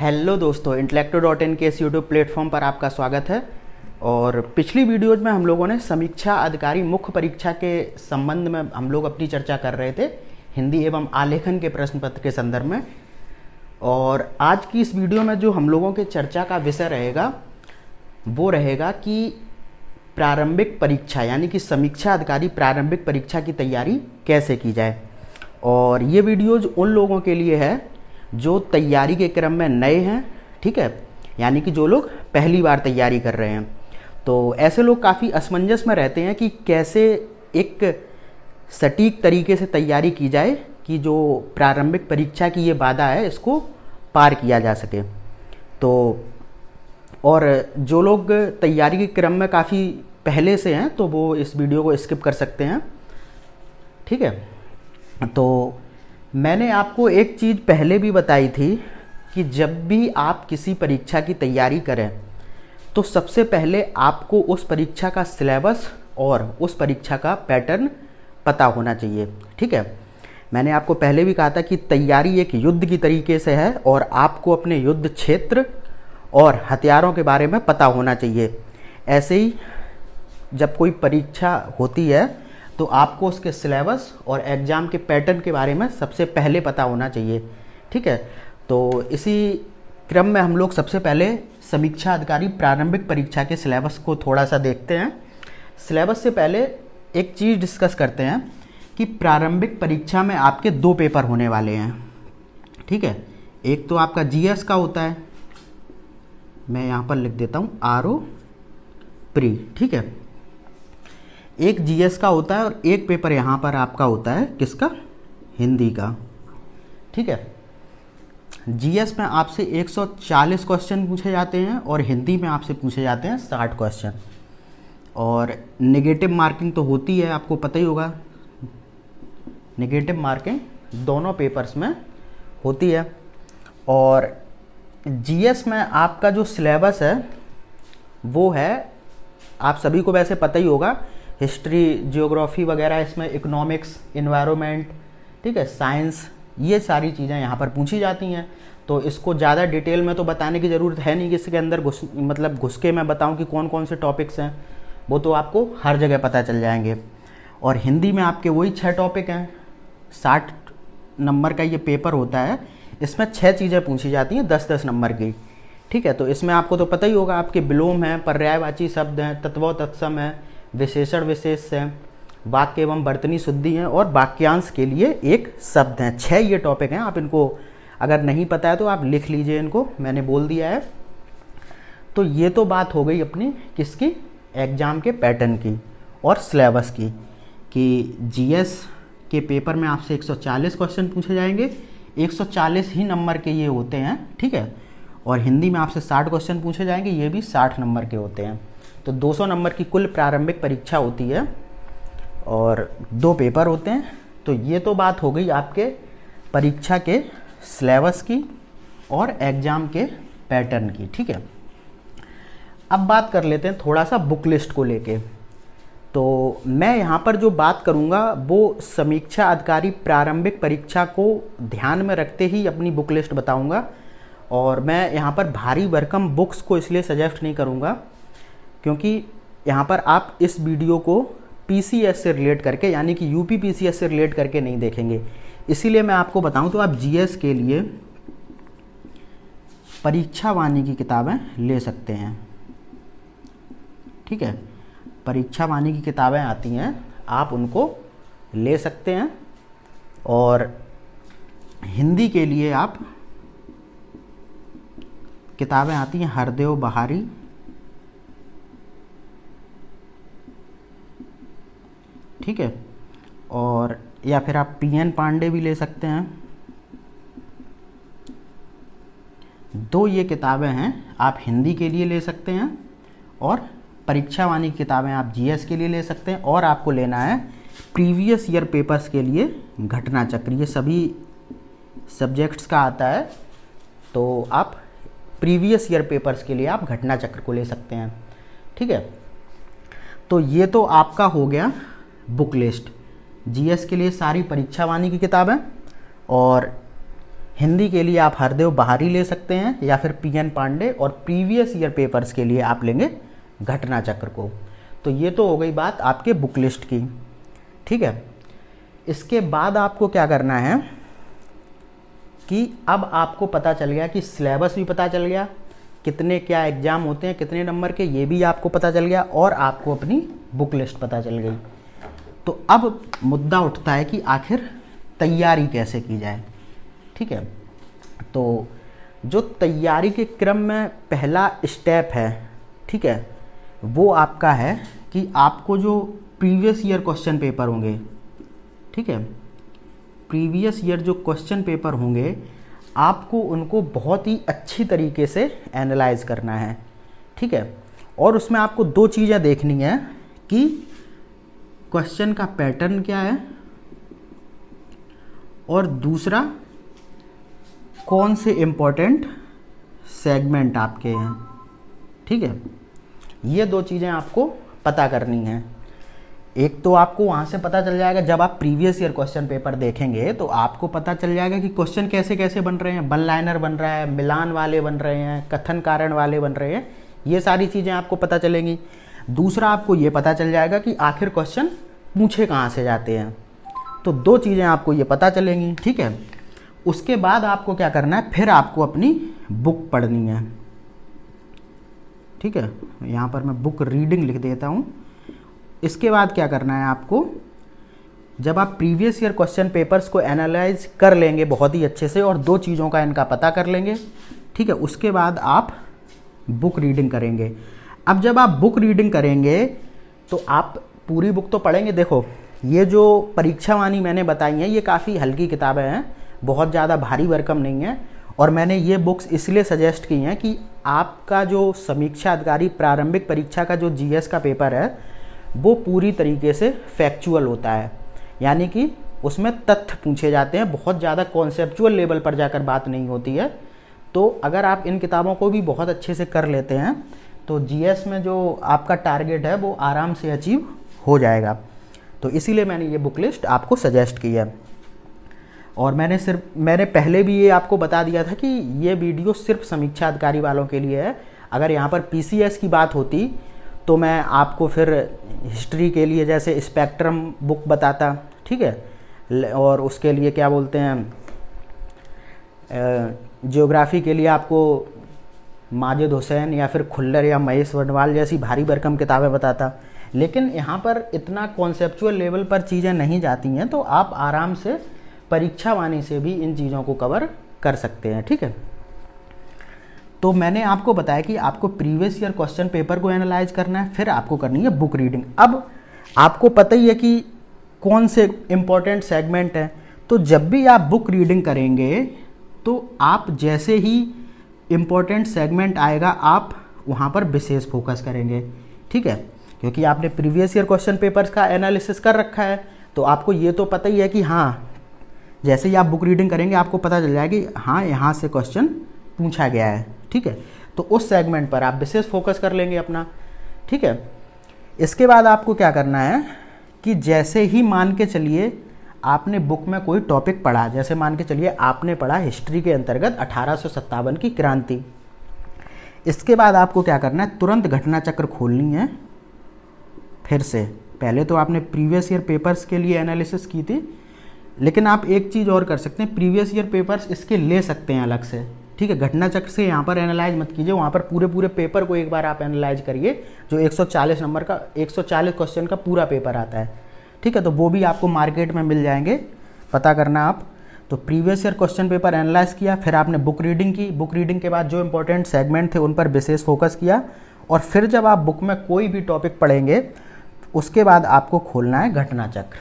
Hello दोस्तों, इंटेलेक्टो.इन के इस यूट्यूब प्लेटफॉर्म पर आपका स्वागत है। और पिछली वीडियोज में हम लोगों ने समीक्षा अधिकारी मुख्य परीक्षा के संबंध में हम लोग अपनी चर्चा कर रहे थे, हिंदी एवं आलेखन के प्रश्न पत्र के संदर्भ में। और आज की इस वीडियो में जो हम लोगों के चर्चा का विषय रहेगा वो रहेगा कि प्रारंभिक परीक्षा यानी कि समीक्षा अधिकारी प्रारंभिक परीक्षा की तैयारी कैसे की जाए। और ये वीडियोज उन लोगों के लिए है जो तैयारी के क्रम में नए हैं, ठीक है, यानी कि जो लोग पहली बार तैयारी कर रहे हैं। तो ऐसे लोग काफ़ी असमंजस में रहते हैं कि कैसे एक सटीक तरीके से तैयारी की जाए कि जो प्रारंभिक परीक्षा की ये बाधा है इसको पार किया जा सके। तो और जो लोग तैयारी के क्रम में काफ़ी पहले से हैं तो वो इस वीडियो को स्किप कर सकते हैं, ठीक है। तो मैंने आपको एक चीज़ पहले भी बताई थी कि जब भी आप किसी परीक्षा की तैयारी करें तो सबसे पहले आपको उस परीक्षा का सिलेबस और उस परीक्षा का पैटर्न पता होना चाहिए, ठीक है। मैंने आपको पहले भी कहा था कि तैयारी एक युद्ध की तरीके से है और आपको अपने युद्ध क्षेत्र और हथियारों के बारे में पता होना चाहिए। ऐसे ही जब कोई परीक्षा होती है तो आपको उसके सिलेबस और एग्ज़ाम के पैटर्न के बारे में सबसे पहले पता होना चाहिए, ठीक है। तो इसी क्रम में हम लोग सबसे पहले समीक्षा अधिकारी प्रारंभिक परीक्षा के सिलेबस को थोड़ा सा देखते हैं। सिलेबस से पहले एक चीज़ डिस्कस करते हैं कि प्रारंभिक परीक्षा में आपके दो पेपर होने वाले हैं, ठीक है। एक तो आपका जीएस का होता है, मैं यहाँ पर लिख देता हूँ आरओ प्री, ठीक है। एक जीएस का होता है और एक पेपर यहाँ पर आपका होता है किसका, हिंदी का, ठीक है। जीएस में आपसे 140 क्वेश्चन पूछे जाते हैं और हिंदी में आपसे पूछे जाते हैं 60 क्वेश्चन। और नेगेटिव मार्किंग तो होती है, आपको पता ही होगा, नेगेटिव मार्किंग दोनों पेपर्स में होती है। और जीएस में आपका जो सिलेबस है वो है, आप सभी को वैसे पता ही होगा, हिस्ट्री, जियोग्राफी वगैरह, इसमें इकोनॉमिक्स, इन्वायरमेंट, ठीक है, साइंस, ये सारी चीज़ें यहाँ पर पूछी जाती हैं। तो इसको ज़्यादा डिटेल में तो बताने की ज़रूरत है नहीं कि इसके अंदर घुस के मैं बताऊँ कि कौन कौन से टॉपिक्स हैं, वो तो आपको हर जगह पता चल जाएंगे। और हिंदी में आपके वही 6 टॉपिक हैं, 60 नंबर का ये पेपर होता है, इसमें 6 चीज़ें पूछी जाती हैं 10-10 नंबर की, ठीक है। तो इसमें आपको तो पता ही होगा, आपके विलोम हैं, पर्यायवाची शब्द हैं, तत्व तत्सम है, विशेषण विशेष है, वाक्य एवं वर्तनी शुद्धि हैं और वाक्यांश के लिए एक शब्द हैं। 6 ये टॉपिक हैं। आप इनको अगर नहीं पता है तो आप लिख लीजिए, इनको मैंने बोल दिया है। तो ये तो बात हो गई अपनी किसकी, एग्जाम के पैटर्न की और सिलेबस की, कि जीएस के पेपर में आपसे 140 क्वेश्चन पूछे जाएंगे, 140 ही नंबर के ये होते हैं, ठीक है। और हिंदी में आपसे 60 क्वेश्चन पूछे जाएंगे, ये भी 60 नंबर के होते हैं। तो 200 नंबर की कुल प्रारंभिक परीक्षा होती है और 2 पेपर होते हैं। तो ये तो बात हो गई आपके परीक्षा के सिलेबस की और एग्ज़ाम के पैटर्न की, ठीक है। अब बात कर लेते हैं थोड़ा सा बुक लिस्ट को लेके। तो मैं यहाँ पर जो बात करूँगा वो समीक्षा अधिकारी प्रारंभिक परीक्षा को ध्यान में रखते ही अपनी बुक लिस्ट बताऊँगा। और मैं यहाँ पर भारी भरकम बुक्स को इसलिए सजेस्ट नहीं करूँगा क्योंकि यहाँ पर आप इस वीडियो को पीसीएस से रिलेट करके यानी कि यूपी पीसीएस से रिलेट करके नहीं देखेंगे। इसीलिए मैं आपको बताऊं तो आप जीएस के लिए परीक्षा वाणी की किताबें ले सकते हैं, ठीक है। परीक्षा वाणी की किताबें आती हैं, आप उनको ले सकते हैं। और हिंदी के लिए आप किताबें आती हैं हरदेव बहारी, ठीक है। और या फिर आप पीएन पांडे भी ले सकते हैं। 2 ये किताबें हैं, आप हिंदी के लिए ले सकते हैं और परीक्षा वाणी किताबें आप जीएस के लिए ले सकते हैं। और आपको लेना है प्रीवियस ईयर पेपर्स के लिए घटना चक्र, ये सभी सब्जेक्ट्स का आता है। तो आप प्रीवियस ईयर पेपर्स के लिए आप घटना चक्र को ले सकते हैं, ठीक है। तो ये तो आपका हो गया बुक लिस्ट। जीएस के लिए सारी परीक्षा वाणी की किताबें और हिंदी के लिए आप हरदेव बहारी ले सकते हैं या फिर पीएन पांडे, और प्रीवियस ईयर पेपर्स के लिए आप लेंगे घटना चक्र को। तो ये तो हो गई बात आपके बुक लिस्ट की, ठीक है। इसके बाद आपको क्या करना है कि अब आपको पता चल गया कि सिलेबस भी पता चल गया, कितने क्या एग्ज़ाम होते हैं, कितने नंबर के, ये भी आपको पता चल गया, और आपको अपनी बुक लिस्ट पता चल गई। तो अब मुद्दा उठता है कि आखिर तैयारी कैसे की जाए, ठीक है। तो जो तैयारी के क्रम में पहला स्टेप है, ठीक है, वो आपका है कि आपको जो प्रीवियस ईयर क्वेश्चन पेपर होंगे, ठीक है, प्रीवियस ईयर जो क्वेश्चन पेपर होंगे, आपको उनको बहुत ही अच्छी तरीके से एनालाइज करना है, ठीक है। और उसमें आपको दो चीज़ें देखनी है कि क्वेश्चन का पैटर्न क्या है, और दूसरा कौन से इम्पोर्टेंट सेगमेंट आपके हैं, ठीक है। ये दो चीज़ें आपको पता करनी हैं। एक तो आपको वहाँ से पता चल जाएगा, जब आप प्रीवियस ईयर क्वेश्चन पेपर देखेंगे तो आपको पता चल जाएगा कि क्वेश्चन कैसे कैसे बन रहे हैं, वन लाइनर बन रहा है, मिलान वाले बन रहे हैं, कथन कारण वाले बन रहे हैं, ये सारी चीज़ें आपको पता चलेंगी। दूसरा आपको ये पता चल जाएगा कि आखिर क्वेश्चन पूछे कहाँ से जाते हैं। तो दो चीज़ें आपको ये पता चलेंगी, ठीक है। उसके बाद आपको क्या करना है, फिर आपको अपनी बुक पढ़नी है, ठीक है। यहाँ पर मैं बुक रीडिंग लिख देता हूँ। इसके बाद क्या करना है आपको, जब आप प्रीवियस ईयर क्वेश्चन पेपर्स को एनालाइज कर लेंगे बहुत ही अच्छे से और दो चीज़ों का इनका पता कर लेंगे, ठीक है, उसके बाद आप बुक रीडिंग करेंगे। अब जब आप बुक रीडिंग करेंगे तो आप पूरी बुक तो पढ़ेंगे। देखो, ये जो परीक्षावाणी मैंने बताई हैं ये काफ़ी हल्की किताबें हैं, बहुत ज़्यादा भारी भरकम नहीं है, और मैंने ये बुक्स इसलिए सजेस्ट की हैं कि आपका जो समीक्षा अधिकारी प्रारंभिक परीक्षा का जो जीएस का पेपर है वो पूरी तरीके से फैक्चुअल होता है, यानी कि उसमें तथ्य पूछे जाते हैं, बहुत ज़्यादा कॉन्सेप्चुअल लेवल पर जाकर बात नहीं होती है। तो अगर आप इन किताबों को भी बहुत अच्छे से कर लेते हैं तो जीएस में जो आपका टारगेट है वो आराम से अचीव हो जाएगा। तो इसीलिए मैंने ये बुक लिस्ट आपको सजेस्ट की है। और मैंने पहले भी ये आपको बता दिया था कि ये वीडियो सिर्फ समीक्षा अधिकारी वालों के लिए है। अगर यहाँ पर पीसीएस की बात होती तो मैं आपको फिर हिस्ट्री के लिए जैसे स्पेक्ट्रम बुक बताता, ठीक है, और उसके लिए क्या बोलते हैं, ज्योग्राफी के लिए आपको माजिद हुसैन या फिर खुल्लर या महेश वर्णवाल जैसी भारी भरकम किताबें बताता। लेकिन यहाँ पर इतना कॉन्सेप्चुअल लेवल पर चीज़ें नहीं जाती हैं, तो आप आराम से परीक्षावाणी से भी इन चीज़ों को कवर कर सकते हैं, ठीक है। तो मैंने आपको बताया कि आपको प्रीवियस ईयर क्वेश्चन पेपर को एनालाइज करना है, फिर आपको करनी है बुक रीडिंग। अब आपको पता ही है कि कौन से इम्पोर्टेंट सेगमेंट हैं, तो जब भी आप बुक रीडिंग करेंगे तो आप जैसे ही इम्पोर्टेंट सेगमेंट आएगा आप वहाँ पर विशेष फोकस करेंगे, ठीक है, क्योंकि आपने प्रीवियस ईयर क्वेश्चन पेपर्स का एनालिसिस कर रखा है। तो आपको ये तो पता ही है कि हाँ, जैसे ही आप बुक रीडिंग करेंगे आपको पता चल जाएगा कि हाँ यहाँ से क्वेश्चन पूछा गया है, ठीक है। तो उस सेगमेंट पर आप विशेष फोकस कर लेंगे अपना, ठीक है। इसके बाद आपको क्या करना है कि जैसे ही मान के चलिए आपने बुक में कोई टॉपिक पढ़ा, जैसे मान के चलिए आपने पढ़ा हिस्ट्री के अंतर्गत 1857 की क्रांति। इसके बाद आपको क्या करना है, तुरंत घटना चक्र खोलनी है फिर से। पहले तो आपने प्रीवियस ईयर पेपर्स के लिए एनालिसिस की थी, लेकिन आप एक चीज़ और कर सकते हैं, प्रीवियस ईयर पेपर्स इसके ले सकते हैं अलग से, ठीक है। घटना चक्र से यहाँ पर एनालाइज मत कीजिए, वहाँ पर पूरे पेपर को एक बार आप एनालाइज करिए, जो 140 नंबर का 140 क्वेश्चन का पूरा पेपर आता है, ठीक है। तो वो भी आपको मार्केट में मिल जाएंगे, पता करना आप। तो previous year question paper analyse किया, फिर आपने बुक रीडिंग की, बुक रीडिंग के बाद जो इंपॉर्टेंट सेगमेंट थे उन पर विशेष फोकस किया, और फिर जब आप बुक में कोई भी टॉपिक पढ़ेंगे उसके बाद आपको खोलना है घटना चक्र,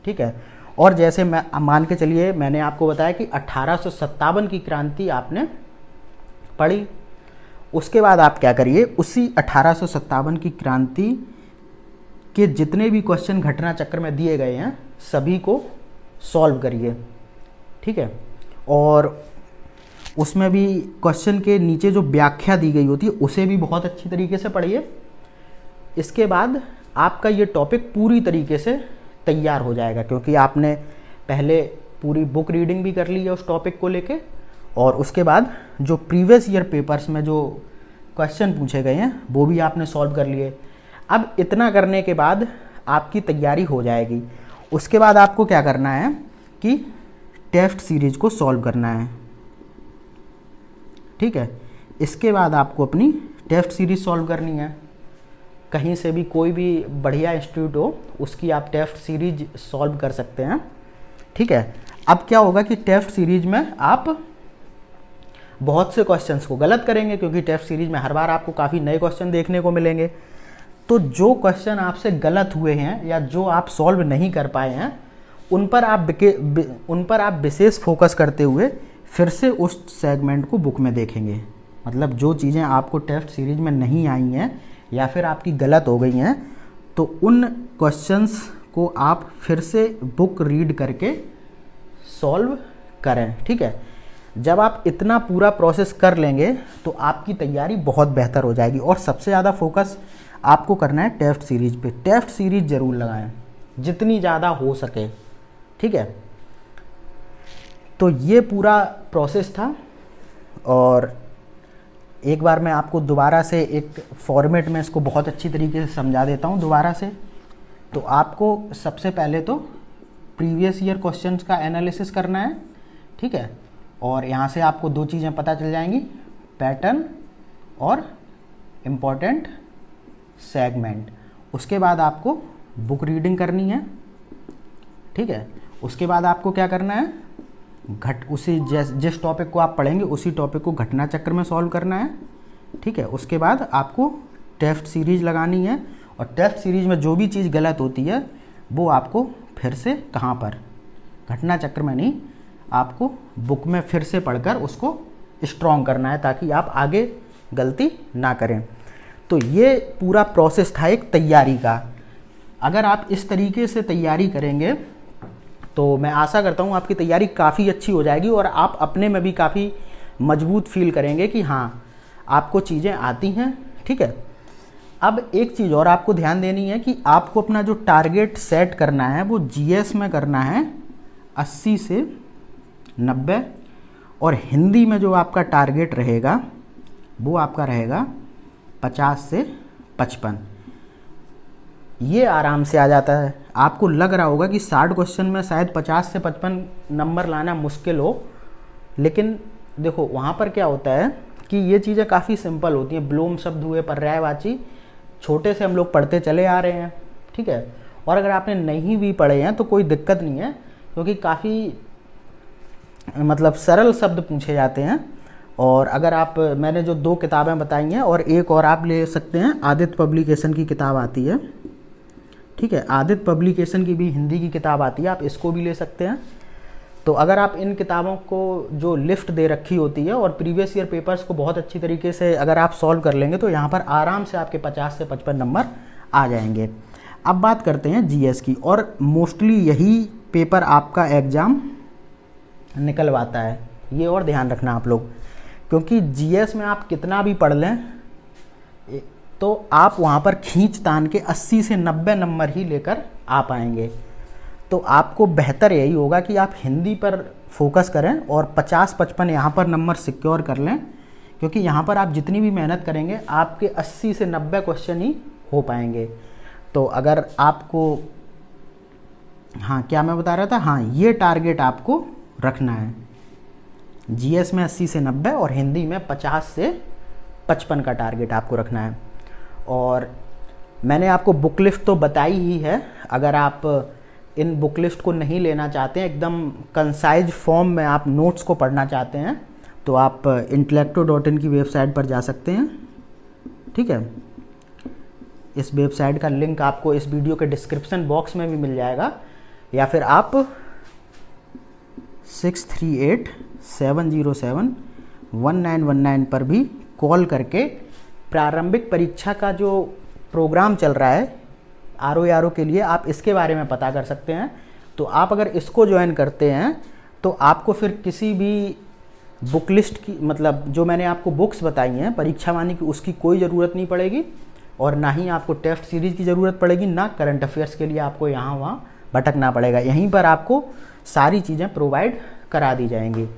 ठीक है। और जैसे मैं मान के चलिए मैंने आपको बताया कि 1857 की क्रांति आपने पढ़ी, उसके बाद आप क्या करिए, उसी 1857 की क्रांति के जितने भी क्वेश्चन घटना चक्र में दिए गए हैं सभी को सॉल्व करिए, ठीक है। और उसमें भी क्वेश्चन के नीचे जो व्याख्या दी गई होती है उसे भी बहुत अच्छी तरीके से पढ़िए। इसके बाद आपका ये टॉपिक पूरी तरीके से तैयार हो जाएगा, क्योंकि आपने पहले पूरी बुक रीडिंग भी कर ली है उस टॉपिक को लेके, और उसके बाद जो प्रीवियस ईयर पेपर्स में जो क्वेश्चन पूछे गए हैं वो भी आपने सॉल्व कर लिए। अब इतना करने के बाद आपकी तैयारी हो जाएगी। उसके बाद आपको क्या करना है कि टेस्ट सीरीज को सॉल्व करना है, ठीक है। इसके बाद आपको अपनी टेस्ट सीरीज सॉल्व करनी है। कहीं से भी कोई भी बढ़िया इंस्टीट्यूट हो उसकी आप टेस्ट सीरीज सॉल्व कर सकते हैं, ठीक है। अब क्या होगा कि टेस्ट सीरीज में आप बहुत से क्वेश्चंस को गलत करेंगे, क्योंकि टेस्ट सीरीज में हर बार आपको काफ़ी नए क्वेश्चन देखने को मिलेंगे। तो जो क्वेश्चन आपसे गलत हुए हैं या जो आप सॉल्व नहीं कर पाए हैं उन पर आप विशेष फोकस करते हुए फिर से उस सेगमेंट को बुक में देखेंगे। मतलब जो चीज़ें आपको टेस्ट सीरीज में नहीं आई हैं या फिर आपकी गलत हो गई हैं, तो उन क्वेश्चंस को आप फिर से बुक रीड करके सॉल्व करें, ठीक है। जब आप इतना पूरा प्रोसेस कर लेंगे तो आपकी तैयारी बहुत बेहतर हो जाएगी। और सबसे ज़्यादा फोकस आपको करना है टेस्ट सीरीज पे। टेस्ट सीरीज ज़रूर लगाएं जितनी ज़्यादा हो सके, ठीक है। तो ये पूरा प्रोसेस था, और एक बार मैं आपको दोबारा से एक फॉर्मेट में इसको बहुत अच्छी तरीके से समझा देता हूँ दोबारा से। तो आपको सबसे पहले तो प्रीवियस ईयर क्वेश्चंस का एनालिसिस करना है, ठीक है। और यहाँ से आपको दो चीज़ें पता चल जाएंगी, पैटर्न और इम्पॉर्टेंट सेगमेंट। उसके बाद आपको बुक रीडिंग करनी है, ठीक है। उसके बाद आपको क्या करना है, उसी जिस टॉपिक को आप पढ़ेंगे उसी टॉपिक को घटना चक्र में सॉल्व करना है, ठीक है। उसके बाद आपको टेस्ट सीरीज लगानी है, और टेस्ट सीरीज में जो भी चीज़ गलत होती है वो आपको फिर से कहाँ पर, घटना चक्र में नहीं, आपको बुक में फिर से पढ़कर उसको स्ट्रॉन्ग करना है ताकि आप आगे गलती ना करें। तो ये पूरा प्रोसेस था एक तैयारी का। अगर आप इस तरीके से तैयारी करेंगे तो मैं आशा करता हूँ आपकी तैयारी काफ़ी अच्छी हो जाएगी और आप अपने में भी काफ़ी मजबूत फील करेंगे कि हाँ आपको चीज़ें आती हैं, ठीक है। अब एक चीज़ और आपको ध्यान देनी है कि आपको अपना जो टारगेट सेट करना है वो जीएस में करना है 80 से 90, और हिंदी में जो आपका टारगेट रहेगा वो आपका रहेगा 50 से 55। ये आराम से आ जाता है। आपको लग रहा होगा कि 60 क्वेश्चन में शायद 50 से 55 नंबर लाना मुश्किल हो, लेकिन देखो वहाँ पर क्या होता है कि ये चीज़ें काफ़ी सिंपल होती हैं। ब्लूम शब्द हुए, पर्यायवाची, छोटे से हम लोग पढ़ते चले आ रहे हैं, ठीक है। और अगर आपने नहीं भी पढ़े हैं तो कोई दिक्कत नहीं है, क्योंकि काफ़ी मतलब सरल शब्द पूछे जाते हैं। और अगर आप, मैंने जो 2 किताबें बताई हैं और एक और आप ले सकते हैं, आदित्य पब्लिकेशन की किताब आती है, ठीक है। आदित्य पब्लिकेशन की भी हिंदी की किताब आती है, आप इसको भी ले सकते हैं। तो अगर आप इन किताबों को जो लिस्ट दे रखी होती है और प्रीवियस ईयर पेपर्स को बहुत अच्छी तरीके से अगर आप सॉल्व कर लेंगे तो यहाँ पर आराम से आपके 50 से 55 नंबर आ जाएंगे। अब बात करते हैं जीएस की, और मोस्टली यही पेपर आपका एग्ज़ाम निकलवाता है, ये और ध्यान रखना आप लोग, क्योंकि जीएस में आप कितना भी पढ़ लें तो आप वहाँ पर खींच तान के 80 से 90 नंबर ही लेकर आ पाएंगे। तो आपको बेहतर यही होगा कि आप हिंदी पर फोकस करें और 50-55 यहाँ पर नंबर सिक्योर कर लें, क्योंकि यहाँ पर आप जितनी भी मेहनत करेंगे आपके 80 से 90 क्वेश्चन ही हो पाएंगे। तो अगर आपको, हाँ क्या मैं बता रहा था, हाँ ये टारगेट आपको रखना है, जीएस में 80 से 90 और हिंदी में 50 से 55 का टारगेट आपको रखना है। और मैंने आपको बुक लिस्ट तो बताई ही है। अगर आप इन बुक लिस्ट को नहीं लेना चाहते हैं, एकदम कंसाइज फॉर्म में आप नोट्स को पढ़ना चाहते हैं, तो आप intellecto.in की वेबसाइट पर जा सकते हैं, ठीक है। इस वेबसाइट का लिंक आपको इस वीडियो के डिस्क्रिप्शन बॉक्स में भी मिल जाएगा, या फिर आप 6387071919 पर भी कॉल करके प्रारंभिक परीक्षा का जो प्रोग्राम चल रहा है आरओ के लिए, आप इसके बारे में पता कर सकते हैं। तो आप अगर इसको ज्वाइन करते हैं तो आपको फिर किसी भी बुक लिस्ट की, मतलब जो मैंने आपको बुक्स बताई हैं परीक्षा वाणी की, उसकी कोई ज़रूरत नहीं पड़ेगी, और ना ही आपको टेस्ट सीरीज की ज़रूरत पड़ेगी, ना करंट अफेयर्स के लिए आपको यहाँ वहाँ भटकना पड़ेगा। यहीं पर आपको सारी चीज़ें प्रोवाइड करा दी जाएंगी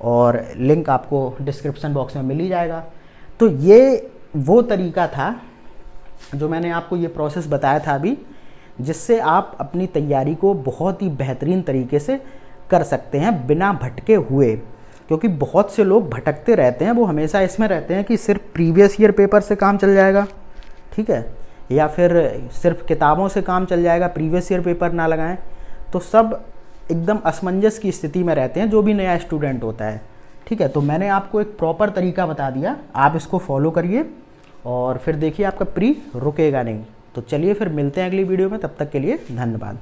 और लिंक आपको डिस्क्रिप्शन बॉक्स में मिल ही जाएगा। तो ये वो तरीका था जो मैंने आपको ये प्रोसेस बताया था अभी, जिससे आप अपनी तैयारी को बहुत ही बेहतरीन तरीके से कर सकते हैं बिना भटके हुए। क्योंकि बहुत से लोग भटकते रहते हैं, वो हमेशा इसमें रहते हैं कि सिर्फ प्रीवियस ईयर पेपर से काम चल जाएगा, ठीक है, या फिर सिर्फ किताबों से काम चल जाएगा, प्रीवियस ईयर पेपर ना लगाएं। तो सब एकदम असमंजस की स्थिति में रहते हैं जो भी नया स्टूडेंट होता है, ठीक है। तो मैंने आपको एक प्रॉपर तरीका बता दिया, आप इसको फॉलो करिए और फिर देखिए आपका प्री रुकेगा नहीं। तो चलिए फिर मिलते हैं अगली वीडियो में, तब तक के लिए धन्यवाद।